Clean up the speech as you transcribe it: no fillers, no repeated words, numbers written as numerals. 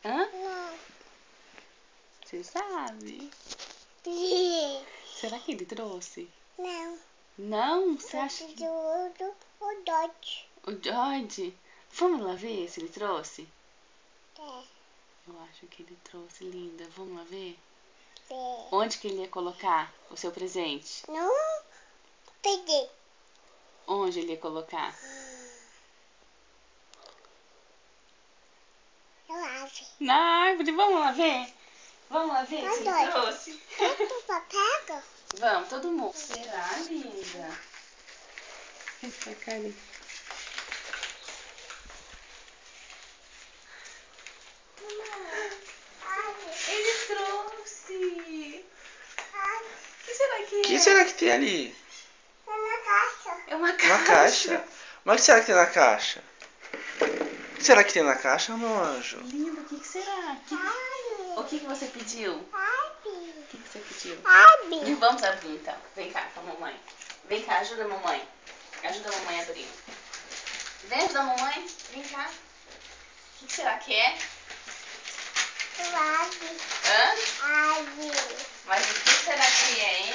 Hã? Não. Você sabe? Será que ele trouxe? Não. Não? Você acha que... O Dodge. O George? Vamos lá ver se ele trouxe? É. Eu acho que ele trouxe, linda. Vamos lá ver? É. Onde que ele ia colocar o seu presente? Não peguei. Onde ele ia colocar? Eu acho. Na árvore. Vamos lá ver? Vamos lá ver se ele George. trouxe? Todo pega? Vamos, todo mundo. Será, linda? Essa cara. Ele trouxe! O que será que é? O que será que tem ali? É na caixa. É uma Uma caixa. caixa. Mas o que será que tem na caixa? O que será que tem na caixa, meu anjo? Lindo, o que será? O que você pediu? O Sabe? que você pediu? Sabe? Vamos abrir então. Vem cá com a mamãe. Vem cá, ajuda a mamãe. Ajuda a mamãe a abrir. Vem ajudar a mamãe. Vem cá. O que será que é? Sabe? Hã? Sabe? Mas o que será que é, hein?